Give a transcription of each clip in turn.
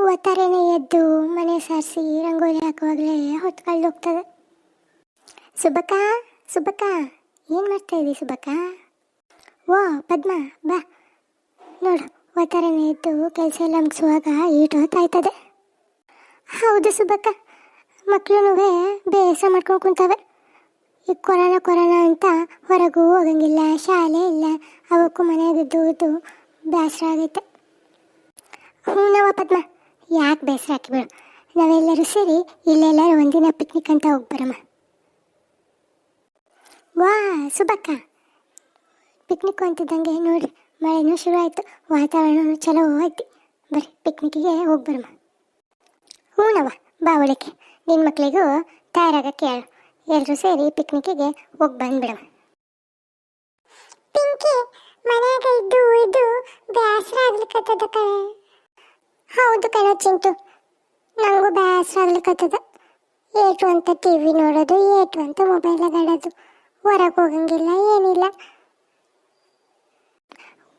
ಒತ್ತಾರೆನೇ ಎದ್ದು ಮನೆ ಸಾರಿಸಿ ರಂಗೋಲಿ ಹಾಕುವಾಗಲೇ ಹೊತ್ತು ಕಳೆದೋಗ್ತದೆ. ಸುಬ್ಬಕ್ಕ, ಸುಬ್ಬಕ್ಕ, ಏನು ಮಾಡ್ತಾ ಇದ್ದೀವಿ ಸುಬ್ಬಕ್ಕ? ಓ ಪದ್ಮ, ಬಾ ನೋಡು, ಒತ್ತಾರೆನೇ ಎದ್ದು ಕೆಲಸ ಎಲ್ಲ ಮುಗಿಸುವಾಗ ಈಟು ಹೊತ್ತಾಯ್ತದೆ. ಹೌದು ಸುಬ್ಬಕ್ಕ, ಮಕ್ಕಳು ಬೇಸ ಮಾಡ್ಕೊಂಡು ಕುಂತವೆ. ಈಗ ಕೊರೋನಾ ಅಂತ ಹೊರಗೂ ಹೋಗಂಗಿಲ್ಲ, ಶಾಲೆ ಇಲ್ಲ, ಅವಕ್ಕೂ ಮನೆಯಾಗಿದ್ದು ಇದ್ದು ಬೇಸರ ಆಗೈತೆ. ಹ್ಞೂನವ ಪದ್ಮ, ಯಾಕೆ ಬೇಸರ ಹಾಕಿಬಿಡು, ನಾವೆಲ್ಲರೂ ಸೇರಿ ಇಲ್ಲೆಲ್ಲರೂ ಒಂದಿನ ಪಿಕ್ನಿಕ್ ಅಂತ ಹೋಗ್ಬರಮ್ಮ. ವಾ ಸುಬ್ಬಕ್ಕ, ಪಿಕ್ನಿಕ್ ಅಂತಿದ್ದಂಗೆ ನೋಡ್ರಿ ಮಳೆನೂ ಶುರು ಆಯಿತು, ವಾತಾವರಣನೂ ಚಲೋ ಐತಿ. ಬರ್ರಿ ಪಿಕ್ನಿಕ್ಕಿಗೆ ಹೋಗ್ಬರಮ್ಮ. ಹ್ಞೂನವ, ಬಾ ಒಳಕ್ಕೆ, ನಿನ್ನ ಮಕ್ಕಳಿಗೂ ತಯಾರಾಗಕ್ಕೆ ಹೇಳು, ಎಲ್ಲರೂ ಸೇರಿ ಪಿಕ್ನಿಕ್ಕಿಗೆ ಹೋಗಿ ಬಂದ್ಬಿಡಮ್ಮ. ಪಿಂಕಿ, ಮನೆಯಾಗ ಇದ್ದು ಇದ್ದು ಬೇಸರ ಆಗ್ಲಿಕ್ಕತ್ತದ ಕಣೆ. ಹೌದು ಕಣೋ ಚಿಂಟು, ನನಗೂ ಬೇಸರ ಆಗ್ಲಿಕ್ಕತ್ತದ. ಏಟು ಅಂತ ಟಿ ವಿ ನೋಡೋದು, ಏಟು ಅಂತ ಮೊಬೈಲಾಗ ಆಡೋದು, ಹೊರಗೆ ಹೋಗಂಗಿಲ್ಲ, ಏನಿಲ್ಲ.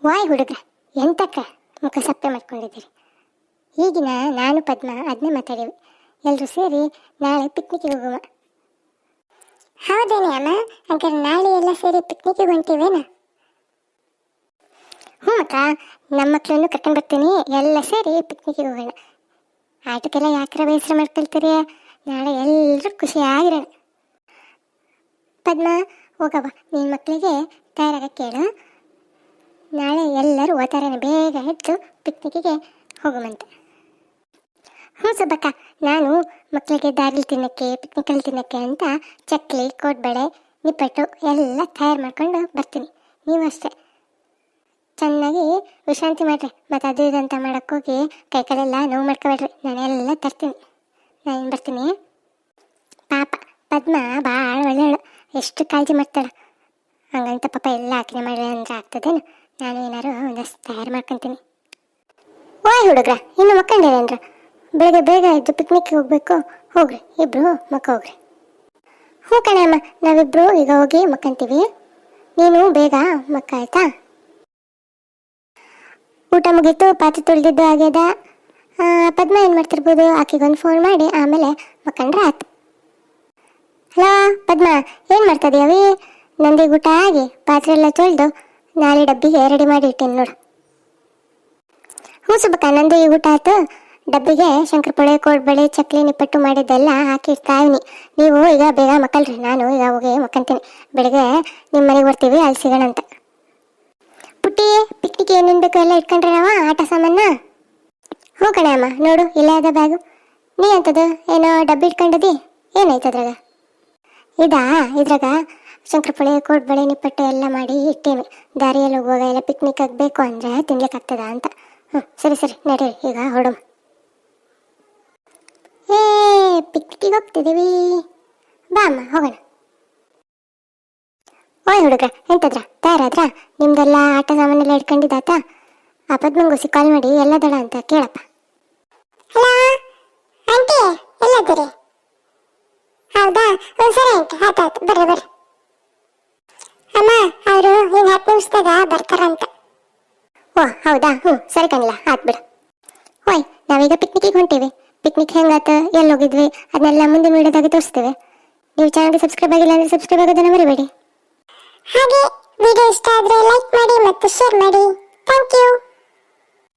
ವಾಯ್ ಹುಡುಗ, ಎಂತಕ್ಕ ಮುಖ ಸಪ್ಪೆ ಮಾಡ್ಕೊಂಡಿದ್ದೀರಿ? ಈಗಿನ ನಾನು ಪದ್ಮ ಅದನ್ನೇ ಮಾತಾಡೀವಿ, ಎಲ್ಲರೂ ಸೇರಿ ನಾಳೆ ಪಿಕ್ನಿಕ್ಕಿಗೆ ಹೋಗುವ. ಹೌದೇನೆ ಅಮ್ಮ, ಹಾಗಾದ್ರೆ ನಾಳೆ ಎಲ್ಲ ಸೇರಿ ಪಿಕ್ನಿಕ್ಕಿಗೆ ಹೊಂಟೀವೇನ? ಹ್ಞೂ ಅಕ್ಕ, ನಮ್ಮ ಮಕ್ಕಳನ್ನು ಕರ್ಕೊಂಡು ಬರ್ತೀನಿ, ಎಲ್ಲ ಸೇರಿ ಪಿಕ್ನಿಕ್ಕಿಗೆ ಹೋಗೋಣ. ಆಟಕ್ಕೆಲ್ಲ ಯಾಕ್ರ ಬೇಸರ ಮಾಡ್ಕೊಳ್ತೀರಿ, ನಾಳೆ ಎಲ್ಲರೂ ಖುಷಿಯಾಗಿರೋಣ. ಪದ್ಮ ಹೋಗವ, ನಿನ್ನ ಮಕ್ಕಳಿಗೆ ತಯಾರಾಗಕ್ಕೆ ಹೇಳು, ನಾಳೆ ಎಲ್ಲರೂ ಓತಾರನೆ ಬೇಗ ಎದ್ದು ಪಿಕ್ನಿಕ್ಕಿಗೆ ಹೋಗುವಂತೆ. ಹ್ಞೂ ಸುಬ್ಬಕ್ಕ, ನಾನು ಮಕ್ಕಳಿಗೆ ದಾರಿಲಿ ತಿನ್ನಕ್ಕೆ, ಪಿಕ್ನಿಕಲ್ಲಿ ತಿನ್ನಕ್ಕೆ ಅಂತ ಚಕ್ಲಿ, ಕೋಡ್ಬಳೆ, ನಿಪ್ಪಟ್ಟು ಎಲ್ಲ ತಯಾರು ಮಾಡ್ಕೊಂಡು ಬರ್ತೀನಿ. ನೀವು ಅಷ್ಟೇ ಚೆನ್ನಾಗಿ ವಿಶ್ರಾಂತಿ ಮಾಡಿರಿ, ಮತ್ತು ಅದು ಇದಂತ ಮಾಡೋಕ್ಕೋಗಿ ಕೈ ಕಾಲೆಲ್ಲ ನೋವು ಮಾಡ್ಕೊಬೇಡ್ರಿ, ನಾನೆಲ್ಲ ತರ್ತೀನಿ. ನಾನು ಬರ್ತೀನಿ. ಪಾಪ ಪದ್ಮ ಭಾಳ ಒಳ್ಳೆಯಳು, ಎಷ್ಟು ಕಾಳಜಿ ಮಾಡ್ತಾಳೆ. ಹಂಗಂತ ಪಾಪ ಎಲ್ಲ ಹಾಕಿನ ಮಾಡಿ ಅಂದರೆ ಆಗ್ತದೇನು? ನಾನು ಏನಾರು ಒಂದಷ್ಟು ತಯಾರು ಮಾಡ್ಕೊತೀನಿ. ಓಯ್ ಹುಡುಗ್ರ, ಇನ್ನು ಮಕ್ಕಂಡೇನೇನ್ರ? ಬೆಳಗ್ಗೆ ಬೇಗ ಎದ್ದು ಪಿಕ್ನಿಕ್ಗೆ ಹೋಗ್ಬೇಕು, ಹೋಗ್ರಿ ಇಬ್ರು ಮಕ್ಕ ಹೋಗ್ರಿ. ಹ್ಞೂ ಕಣೆ ಅಮ್ಮ, ನಾವಿಬ್ರು ಈಗ ಹೋಗಿ ಮಕ್ಕಂತೀವಿ, ನೀನು ಬೇಗ ಮಕ್ಕ ಆಯ್ತಾ? ಊಟ ಮುಗೀತು, ಪಾತ್ರೆ ತೊಳೆದಿದ್ದು ಆಗ್ಯದ. ಪದ್ಮ ಏನು ಮಾಡ್ತಿರ್ಬೋದು, ಆಕೆಗೊಂದು ಫೋನ್ ಮಾಡಿ ಆಮೇಲೆ ಮಕ್ಕಂಡ್ರೆ ಆಯ್ತು. ಹಲೋ ಪದ್ಮ, ಏನು ಮಾಡ್ತಾಯಿದ್ದೀವಿ? ನಂದಿಗೆ ಊಟ ಆಗಿ ಪಾತ್ರೆ ಎಲ್ಲ ತೊಳೆದು ನಾಳೆ ಡಬ್ಬಿಗೆ ರೆಡಿ ಮಾಡಿ ಇಟ್ಟೇನೆ ನೋಡು. ಹ್ಞೂ ಸುಬ್ಬಕ್ಕ, ನಂದು ಈ ಊಟ ಆಯ್ತು, ಡಬ್ಬಿಗೆ ಶಂಕರಪೊಳೆ, ಕೋಡ್ಬಳೆ, ಚಕ್ಲಿ, ನಿಪ್ಪಟ್ಟು ಮಾಡಿದ್ದೆಲ್ಲ ಹಾಕಿ ಇಡ್ತಾ ಇವ್ನಿ. ನೀವು ಈಗ ಬೇಗ ಮಕ್ಕಳ್ರಿ, ನಾನು ಈಗ ಹೋಗಿ ಮಕ್ಕಂತೀನಿ. ಬೆಳಗ್ಗೆ ನಿಮ್ಮ ಮನೆಗೆ ಬರ್ತೀವಿ, ಅಲ್ಲಿ ಸಿಗೋಣ ಅಂತ. ಪುಟ್ಟಿ, ಪಿಕ್ನಿಕ್ ಏನೇನು ಬೇಕು ಎಲ್ಲ ಇಟ್ಕೊಂಡ್ರೆ ನಾವು ಆಟ ಸಾಮಾನ? ಹ್ಞೂ ಕಣೆ ಅಮ್ಮ, ನೋಡು ಇಲ್ಲೇ ಅದ ಬ್ಯಾಗು. ನೀ ಅಂತದು ಏನೋ ಡಬ್ಬಿ ಇಟ್ಕೊಂಡದಿ, ಏನಾಯ್ತು ಅದ್ರಾಗ? ಇದ್ರಾಗ ಶಂಕರಪೊಳೆ, ಕೋಡ್ಬಳೆ, ನಿಪ್ಪಟ್ಟು ಎಲ್ಲ ಮಾಡಿ ಇಟ್ಟೇವಿ. ದಾರಿಯಲ್ಲಿ ಹೋಗುವಾಗ ಎಲ್ಲ ಪಿಕ್ನಿಕ್ ಆಗಬೇಕು ಅಂದರೆ ತಿನ್ಲಿಕ್ಕೆ ಆಗ್ತದ ಅಂತ. ಹ್ಞೂ ಸರಿ ಸರಿ, ನಡೀರಿ ಈಗ ಹೊಡೋಣ. ಪಿಕ್ನಿಕ್ಕಿಗೆ ಹೋಗ್ತಿದ್ದೀವಿ, ಬಾ ಅಮ್ಮ ಹೋಗೋಣ. ಓಯ್ ಹುಡುಗ, ಎಂತದ್ರ ತಯಾರಾದ್ರ? ನಿಮ್ದೆಲ್ಲ ಆಟ ಸಾಮಾನೆಲ್ಲ ಇಟ್ಕೊಂಡಿದ್ದಾತ? ಆ ಪದ್ಮಂಗೋಸಿ ಕಾಲ್ ಮಾಡಿ ಎಲ್ಲ ದಡ ಅಂತ ಕೇಳಪ್ಪ. Hello aunty, ಎಲ್ಲದಿರಿ? ಹೌದಾ, ಸರಿ ಆಂಟಿ, ಆಯ್ತಾಯ್ತು, ಬರ್ರಿ ಬರ್ರಿ. ಅಮ್ಮ, ಅವರು ಇನ್ನು 10 ನಿಮಿಷದಾಗ ಬರ್ತಾರಂತ. ಓ ಹೌದಾ, ಹ್ಞೂ ಸರಿ ಕಣಿಲ್ಲ, ಆಯ್ತು ಬಿಡು. ಓಯ್, ನಾವೀಗ ಪಿಕ್ನಿಕ್ಕಿಗೆ ಹೊಂಟೀವಿ. ಪಿಕ್ನಿಕ್ ಹೆಂಗಾಯ್ತು, ಎಲ್ಲಿ ಹೋಗಿದ್ವಿ, ಅದನ್ನೆಲ್ಲ ಮುಂದಿನ ವಿಡಿಯೋದಾಗ ತೋರಿಸ್ತೇವೆ. ನೀವು ಚಾನಲ್ಗೆ ಸಬ್ಸ್ಕ್ರೈಬ್ ಆಗಿಲ್ಲ ಅಂದರೆ ಸಬ್ಸ್ಕ್ರೈಬ್ ಆಗೋದನ್ನು ಮರಿಬೇಡಿ. ಹಾಗೆ ವಿಡಿಯೋ ಇಷ್ಟ ಆದರೆ ಲೈಕ್ ಮಾಡಿ ಮತ್ತು ಶೇರ್ ಮಾಡಿ. Thank you.